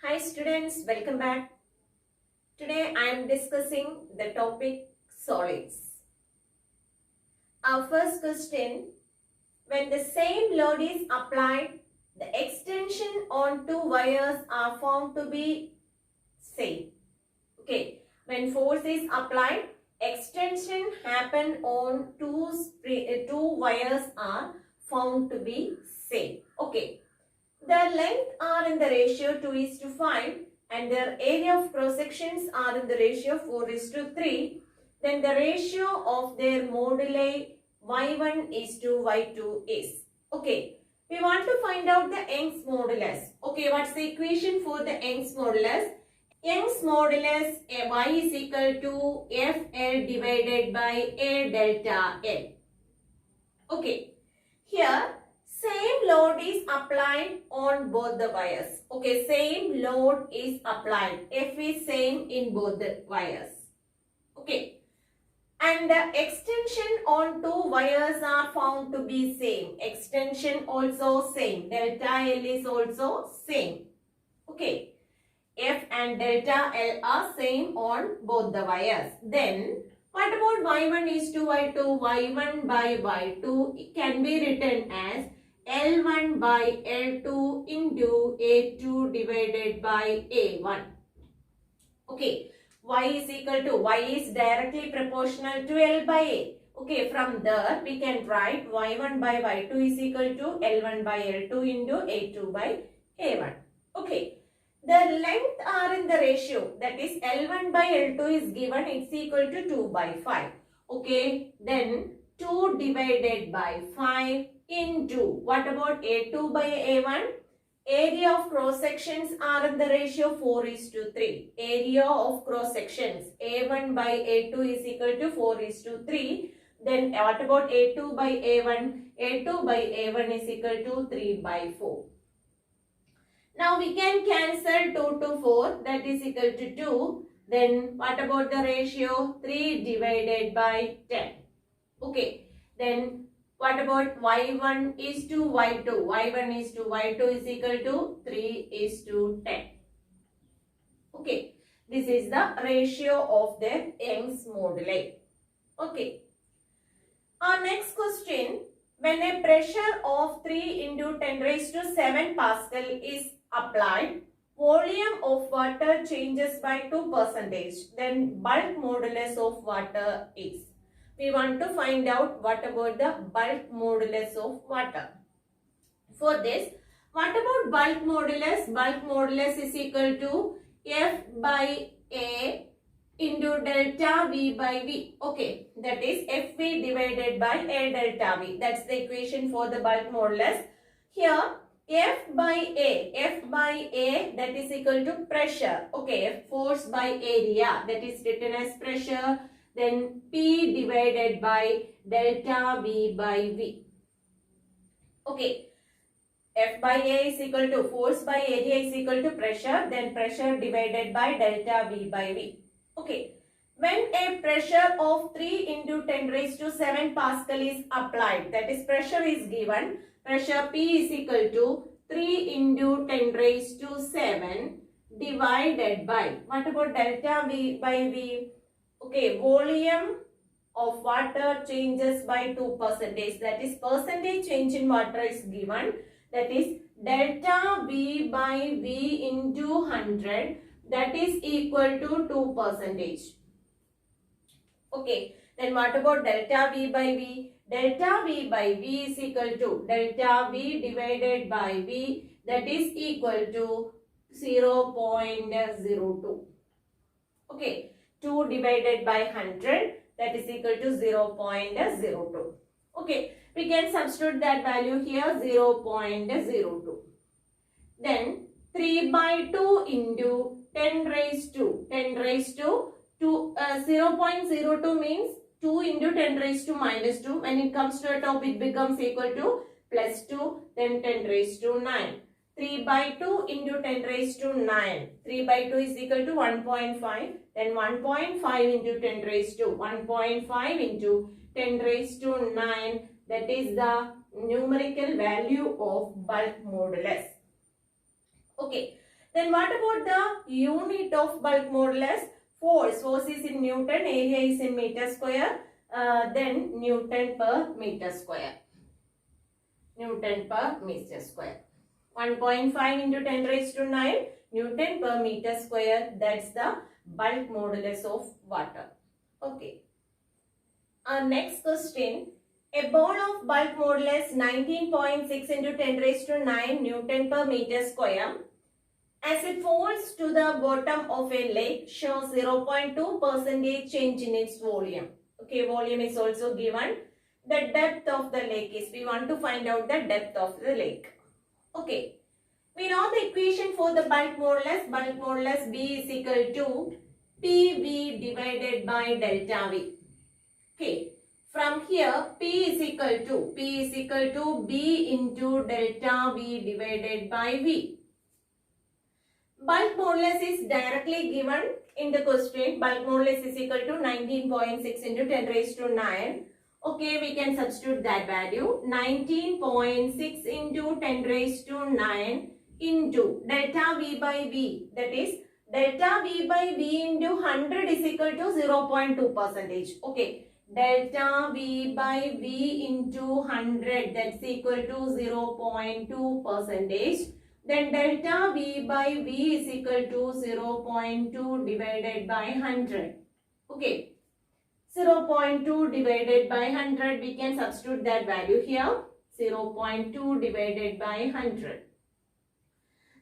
Hi students, welcome back. Today I am discussing the topic solids. Our first question, when the same load is applied, the extension on two wires are found to be same. Okay, when force is applied, extension happen on two wires are found to be same. Okay, their length are in the ratio 2:5 and their area of cross sections are in the ratio 4:3. Then the ratio of their moduli y1:y2 is. Okay, we want to find out the Young's modulus. Okay, what's the equation for the Young's modulus? Young's modulus y is equal to FL divided by A delta L. Okay, here same load is applied on both the wires. Okay, same load is applied. F is same in both the wires. Okay, and the extension on two wires are found to be same. Extension also same. Delta L is also same. Okay, F and delta L are same on both the wires. Then what about y1:y2? Y1 by y2 can be written as L1 by L2 into A2 divided by A1. Okay, y is equal to, y is directly proportional to L by A. Okay, from there we can write y1 by y2 is equal to L1 by L2 into A2 by A1. Okay, the length are in the ratio, that is L1 by L2 is given, it's equal to 2 by 5. Okay, then 2 divided by 5 into, what about A2 by A1? Area of cross sections are in the ratio 4:3. Area of cross sections A1 by A2 is equal to 4:3. Then what about A2 by A1? A2 by A1 is equal to 3 by 4. Now we can cancel 2 to 4, that is equal to 2. Then what about the ratio? 3 divided by 10. Okay. Then what about y1 is to y2? Y1 is to y2 is equal to 3:10. Okay. This is the ratio of their Young's moduli. Okay. Our next question. When a pressure of 3 into 10 raised to 7 Pascal is applied, volume of water changes by 2%. Then bulk modulus of water is. We want to find out what about the bulk modulus of water. For this, what about bulk modulus? Bulk modulus is equal to F by A into delta V by V. Okay, that is Fv divided by A delta V. That's the equation for the bulk modulus. Here, F by A that is equal to pressure. Okay, force by area, that is written as pressure. Then P divided by delta V by V. Okay, F by A is equal to force by area is equal to pressure. Then pressure divided by delta V by V. Okay, when a pressure of 3 into 10 raised to 7 Pascal is applied, that is pressure is given, pressure P is equal to 3 into 10 raised to 7 divided by, what about delta V by V? Okay, volume of water changes by 2%. That is percentage change in water is given. That is delta V by V into 100. That is equal to 2%. Okay, then what about delta V by V? Delta V by V is equal to delta V divided by V, that is equal to 0.02. Okay, 2 divided by 100, that is equal to 0.02. Okay, we can substitute that value here, 0.02. Then 3 by 2 into 10 raised to 0.02 means 2 into 10 raised to minus 2. When it comes to a top, it becomes equal to plus 2, then 10 raised to 9. 3 by 2 into 10 raised to 9. 3 by 2 is equal to 1.5. Then 1.5 into 10 raised to 1.5 into 10 raised to 9. That is the numerical value of bulk modulus. Okay. Then what about the unit of bulk modulus? Force. Force is in Newton, area is in meter square. Then Newton per meter square. Newton per meter square. 1.5 into 10 raised to 9 Newton per meter square. That's the bulk modulus of water. Okay. Our next question. A ball of bulk modulus 19.6 into 10 raised to 9 Newton per meter square. As it falls to the bottom of a lake, shows 0.2% change in its volume. Okay, volume is also given. The depth of the lake is, we want to find out the depth of the lake. Okay, we know the equation for the bulk modulus. Bulk modulus B is equal to PV divided by delta V. Okay, from here P is equal to B into delta V divided by V. Bulk modulus is directly given in the question. Bulk modulus is equal to 19.6 into 10 raised to 9. Okay, we can substitute that value. 19.6 into 10 raised to 9 into delta V by V. That is delta V by V into 100 is equal to 0.2%. Okay, delta V by V into 100, that's equal to 0.2%. Then delta V by V is equal to 0.2 divided by 100. Okay. 0.2 divided by 100. We can substitute that value here. 0.2 divided by 100.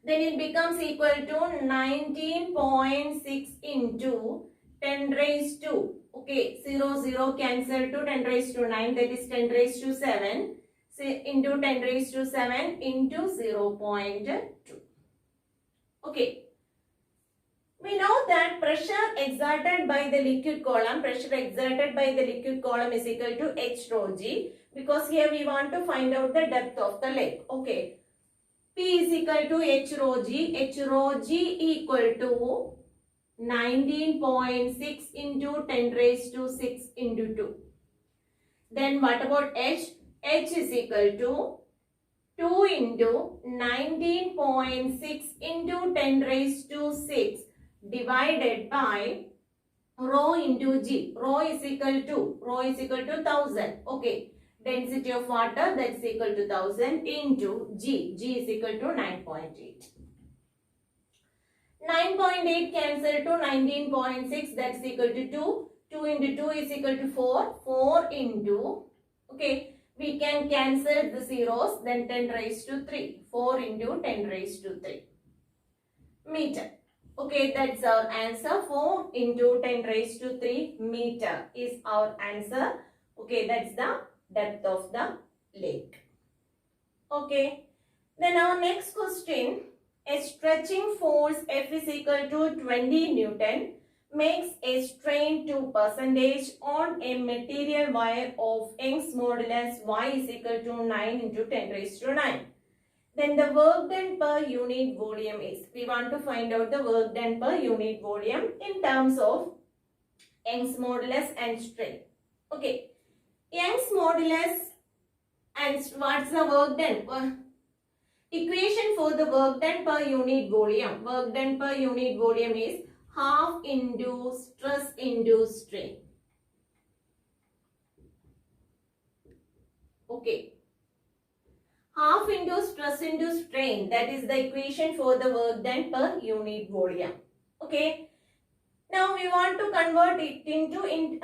Then it becomes equal to 19.6 into 10 raised to. Okay. 0 cancel to 10 raised to 9. That is 10 raised to 7. Into 10 raised to 7 into 0.2. Okay. We know that pressure exerted by the liquid column is equal to H rho G, because here we want to find out the depth of the lake. Okay. P is equal to H rho G. H rho G equal to 19.6 into 10 raised to 6 into 2. Then what about H? H is equal to 2 into 19.6 into 10 raised to 6 divided by rho into G. Rho is equal to 1000. Okay. Density of water, that's equal to 1000 into G. G is equal to 9.8. 9.8 cancel to 19.6, that's equal to 2. 2 into 2 is equal to 4. 4 into, okay, we can cancel the zeros, then 10 raised to 3. 4 into 10 raised to 3 meter. Okay, that's our answer. 4 into 10 raised to 3 meter is our answer. Okay, that's the depth of the lake. Okay, then our next question. A stretching force F is equal to 20 Newton makes a strain 2% on a material wire of Young's modulus Y is equal to 9 into 10 raised to 9. Then the work done per unit volume is, we want to find out the work done per unit volume in terms of Young's modulus and strain. Okay, Young's modulus and what's the work done? Equation for the work done per unit volume. Work done per unit volume is half into stress into strain. Okay. Half into stress into strain. That is the equation for the work done per unit volume. Okay. Now we want to convert it into in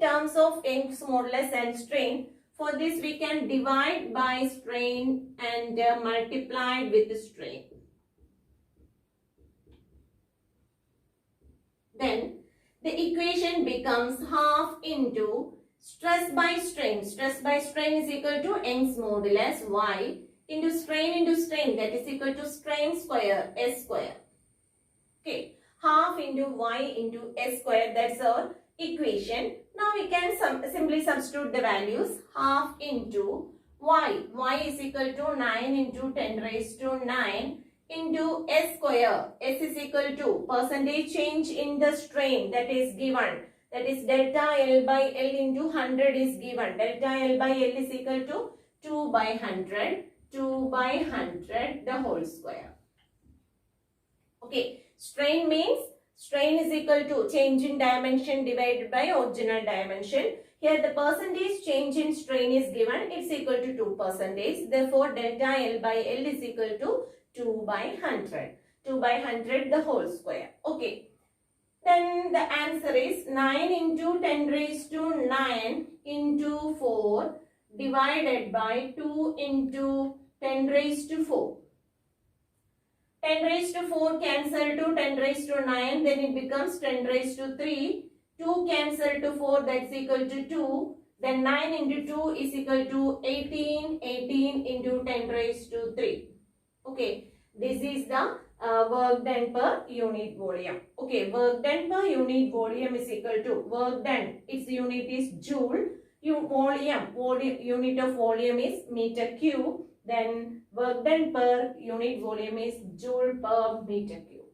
terms of Young's modulus and strain. For this we can divide by strain and multiply with strain. Then the equation becomes half into stress by strain. Stress by strain is equal to Young's modulus Y into strain, that is equal to strain square S square. Okay, half into Y into S square, that's our equation. Now we can simply substitute the values. Half into Y. Y is equal to 9 into 10 raised to 9 into S square. S is equal to percentage change in the strain, that is given. That is delta L by L into 100 is given. Delta L by L is equal to 2 by 100. 2 by 100 the whole square. Okay, strain means strain is equal to change in dimension divided by original dimension. Here the percentage change in strain is given, it's equal to 2%. Therefore, delta L by L is equal to 2 by 100. 2 by 100 the whole square. Okay. Then the answer is 9 into 10 raised to 9 into 4 divided by 2 into 10 raised to 4. 10 raised to 4 cancel to 10 raised to 9, then it becomes 10 raised to 3. 2 cancel to 4, that's equal to 2. Then 9 into 2 is equal to 18. 18 into 10 raised to 3. Okay, this is the work done per unit volume. Okay, work done per unit volume is equal to work done. Its unit is joule. Volume unit of volume is meter cube. Then work done per unit volume is joule per meter cube.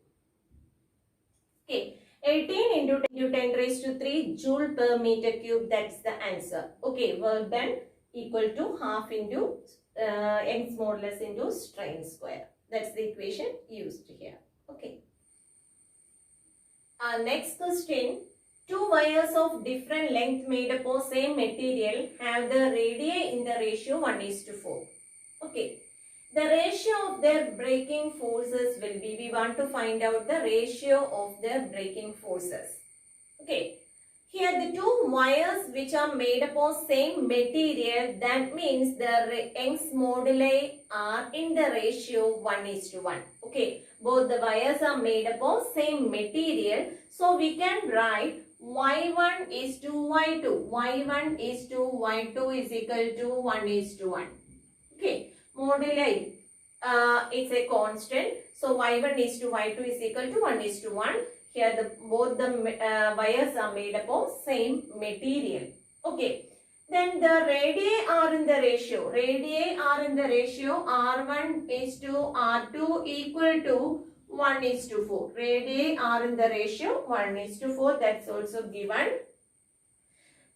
Okay, 18 into 10 raised to 3 joule per meter cube. That's the answer. Okay, work done equal to half into Young's modulus into strain square. That's the equation used here. Okay. Next question. Two wires of different length made up of same material have the radii in the ratio 1:4. Okay. The ratio of their breaking forces will be, we want to find out the ratio of their breaking forces. Okay. Here the two wires which are made up of same material, that means the Young's moduli are in the ratio 1:1. Okay, both the wires are made up of same material. So we can write Y1 is to Y2. Y1 is to Y2 is equal to 1:1. Okay, moduli it's a constant. So Y1 is to Y2 is equal to 1:1. Here both the wires are made up of same material. Okay. Then the radii are in the ratio. Radii are in the ratio R1 is to R2 equal to 1:4. Radii are in the ratio 1:4. That's also given.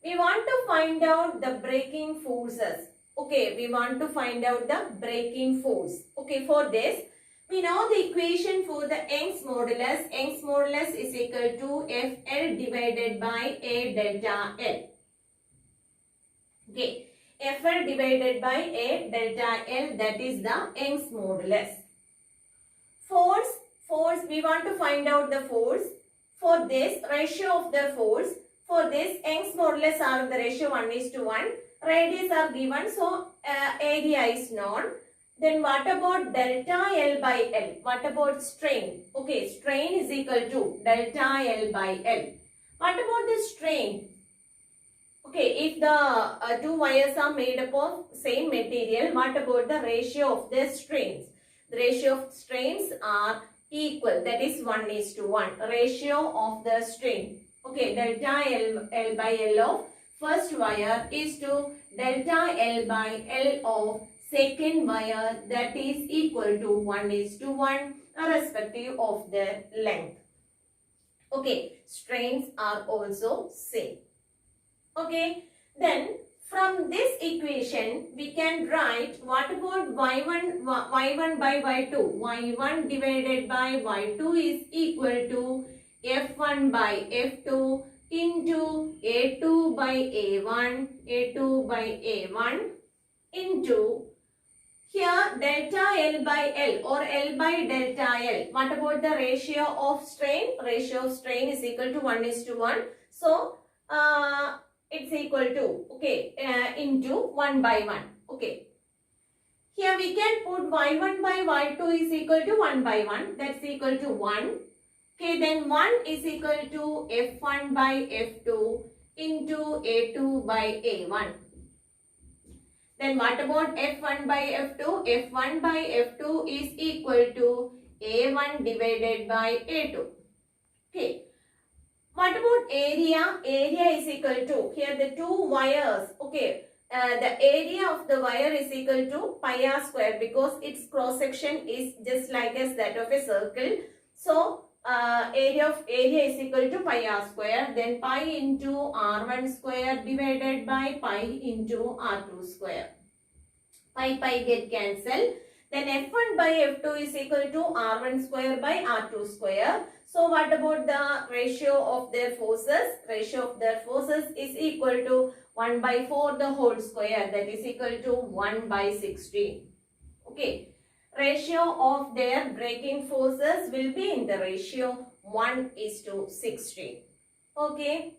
We want to find out the breaking forces. Okay, we want to find out the breaking force. Okay, for this, we know the equation for the Young's modulus. Young's modulus is equal to FL divided by A delta L. Okay, FL divided by A delta L, that is the Young's modulus. Force, we want to find out the force. For this, ratio of the force. For this, Young's modulus are in the ratio 1:1. Radius are given, so area is known. Then what about delta L by L? What about strain? Okay, strain is equal to delta L by L. What about the strain? Okay, if the two wires are made up of same material, what about the ratio of their strains? The ratio of strains are equal, that is 1:1. Ratio of the strain. Okay, delta L by L of first wire is to delta L by L of second wire, that is equal to 1:1 irrespective of their length. Okay, strains are also same. Okay, then from this equation we can write what about y1 by y2. Y1 divided by y2 is equal to f1 by f2 into a2 by a1, a2 by a1 into here delta L by L or L by delta L. What about the ratio of strain? Ratio of strain is equal to 1:1. So, it's equal to, okay, into 1 by 1. Okay. Here we can put y1 by y2 is equal to 1 by 1. That's equal to 1. Okay, then 1 is equal to f1 by f2 into a2 by a1. Then what about f1 by f2? F1 by f2 is equal to a1 divided by a2. Okay. What about area? Area is equal to, here the two wires, okay, the area of the wire is equal to pi r square because its cross section is just like as that of a circle. So, area is equal to pi r square, then pi into r1 square divided by pi into r2 square. pi get cancelled. Then F1 by F2 is equal to R1 square by R2 square. So what about the ratio of their forces? Ratio of their forces is equal to 1 by 4 the whole square, that is equal to 1 by 16. Okay. Ratio of their braking forces will be in the ratio 1:16. Okay.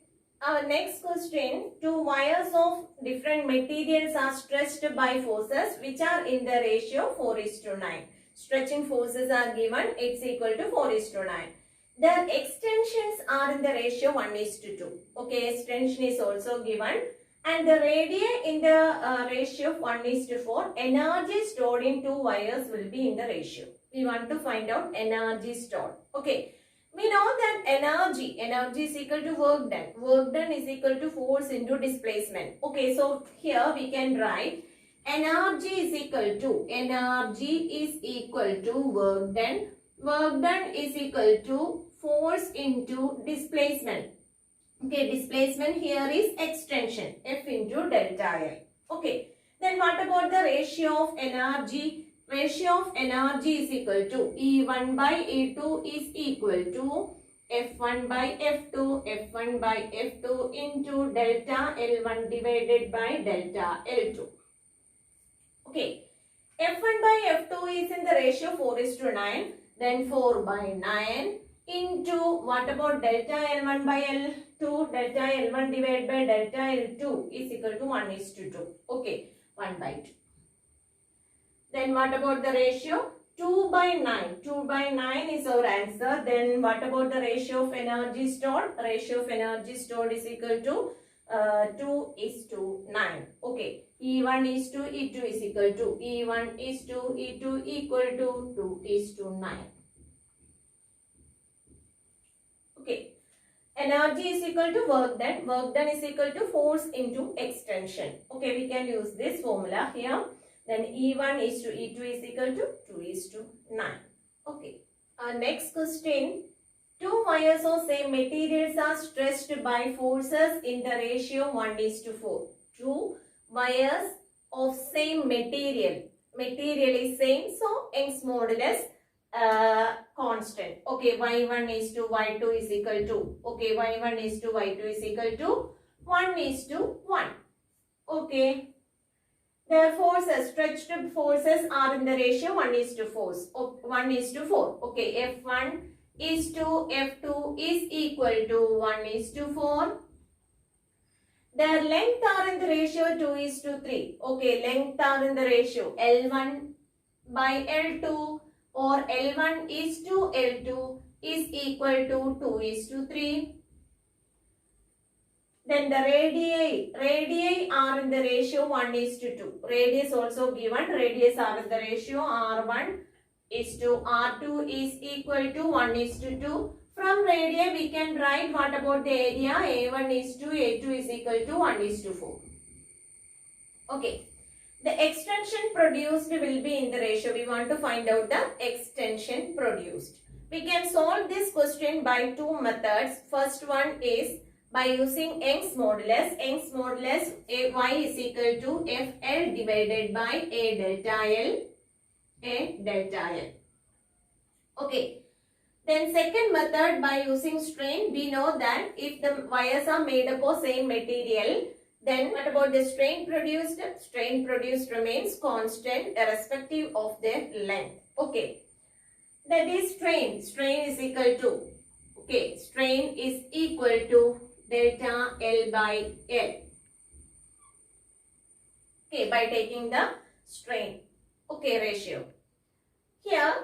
Our next question, two wires of different materials are stretched by forces which are in the ratio 4:9. Stretching forces are given, it's equal to 4:9. Their extensions are in the ratio 1:2. Okay, extension is also given. And the radii in the ratio of 1:4. Energy stored in two wires will be in the ratio. We want to find out energy stored. Okay. We know that energy is equal to work done. Work done is equal to force into displacement. Okay, so here we can write energy is equal to work done. Work done is equal to force into displacement. Okay, displacement here is extension, F into delta L. Okay, then what about the ratio of energy? Ratio of energy is equal to E1 by E2 is equal to F1 by F2, F1 by F2 into delta L1 divided by delta L2. Okay, F1 by F2 is in the ratio 4:9, then 4 by 9 into what about delta L1 by L2? Delta L1 divided by delta L2 is equal to 1:2. Okay, 1 by 2. Then what about the ratio? 2 by 9. 2 by 9 is our answer. Then what about the ratio of energy stored? Ratio of energy stored is equal to 2:9. Okay. E1 is to E2 is equal to E1 is to E2 equal to 2:9. Okay. Energy is equal to work done. Work done is equal to force into extension. Okay, we can use this formula here. Then E1 is to E2 is equal to 2:9. Okay. Our next question. Two wires of same materials are stretched by forces in the ratio 1:4. Two wires of same material. Material is same, so Young's modulus constant. Okay, Y1 is to Y2 is equal to. Okay, Y1 is to Y2 is equal to 1:1. Okay. Their forces, stretched forces are in the ratio 1:4. Okay, F1 is to F2 is equal to 1:4. Their length are in the ratio 2:3. Okay, length are in the ratio L1 by L2 or L1 is to L2 is equal to 2:3. Then the radii are in the ratio 1:2. Radius also given. Radius are in the ratio R1 is to R2 is equal to 1:2. From radii we can write what about the area? A1 is to A2 is equal to 1:4. Okay. The extension produced will be in the ratio. We want to find out the extension produced. We can solve this question by two methods. First one is by using Young's modulus. Young's modulus Y is equal to FL divided by A delta L. Okay. Then second method by using strain. We know that if the wires are made up of same material, then what about the strain produced? Strain produced remains constant irrespective of their length. Okay. That is strain. Strain is equal to. Okay. Strain is equal to delta L by L. Okay, by taking the strain. Okay, ratio. Here,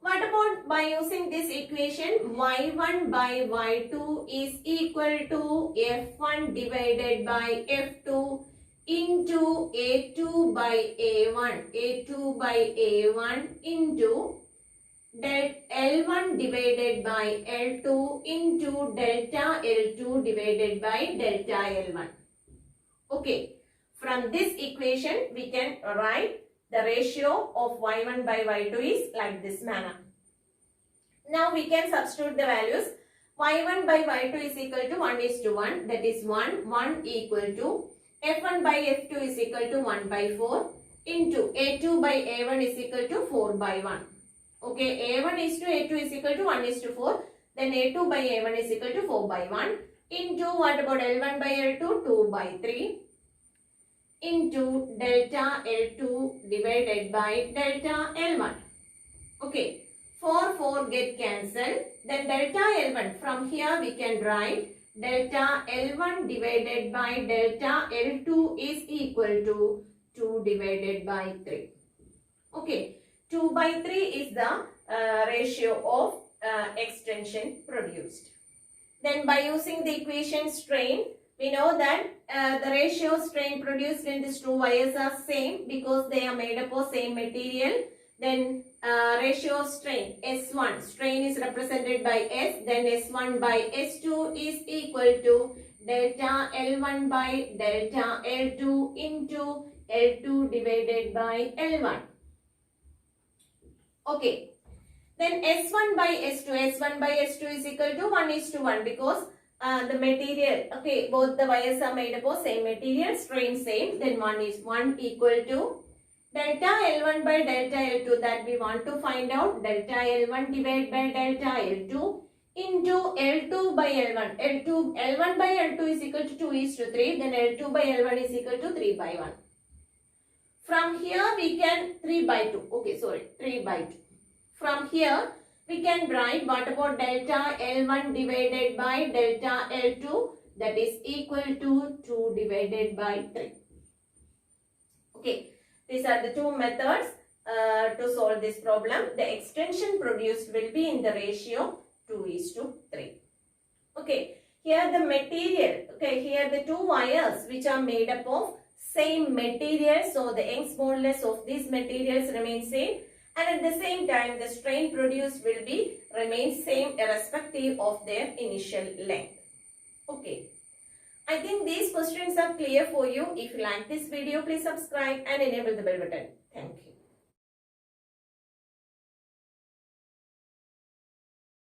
what about by using this equation? Y1 by Y2 is equal to F1 divided by F2 into A2 by A1. A2 by A1 into L1 divided by L2 into delta L2 divided by delta L1. Okay. From this equation, we can write the ratio of Y1 by Y2 is like this manner. Now we can substitute the values. Y1 by Y2 is equal to 1:1. That is 1 equal to F1 by F2 is equal to 1 by 4. into A2 by A1 is equal to 4 by 1. Okay, A1 is to A2 is equal to 1 is to 4. Then A2 by A1 is equal to 4 by 1. Into what about L1 by L2? 2 by 3. Into delta L2 divided by delta L1. Okay, 4 get cancelled. Then delta L1, from here we can write delta L1 divided by delta L2 is equal to 2 divided by 3. Okay, 2 by 3 is the ratio of extension produced. Then by using the equation strain, we know that the ratio of strain produced in these two wires are same because they are made up of same material. Then ratio of strain, S1, strain is represented by S, then S1 by S2 is equal to delta L1 by delta L2 into L2 divided by L1. Okay, then S1 by S2, S1 by S2 is equal to 1 is to 1 because the material, okay, both the wires are made up of same material, strain same, then 1 is 1 equal to delta L1 by delta L2 that we want to find out, delta L1 divided by delta L2 into L2 by L1. L1 by L2 is equal to 2 is to 3, then L2 by L1 is equal to 3 by 1. From here we can 3 by 2, okay, sorry, 3 by 2. From here we can write what about delta L1 divided by delta L2, that is equal to 2 divided by 3. Okay, these are the two methods to solve this problem. The extension produced will be in the ratio 2 is to 3. Okay, here the material, okay, here the two wires which are made up of same material, so the Young's modulus of these materials remains same, and at the same time the strain produced will be remain same irrespective of their initial length. Okay, I think these questions are clear for you. If you like this video, please subscribe and enable the bell button. Thank you.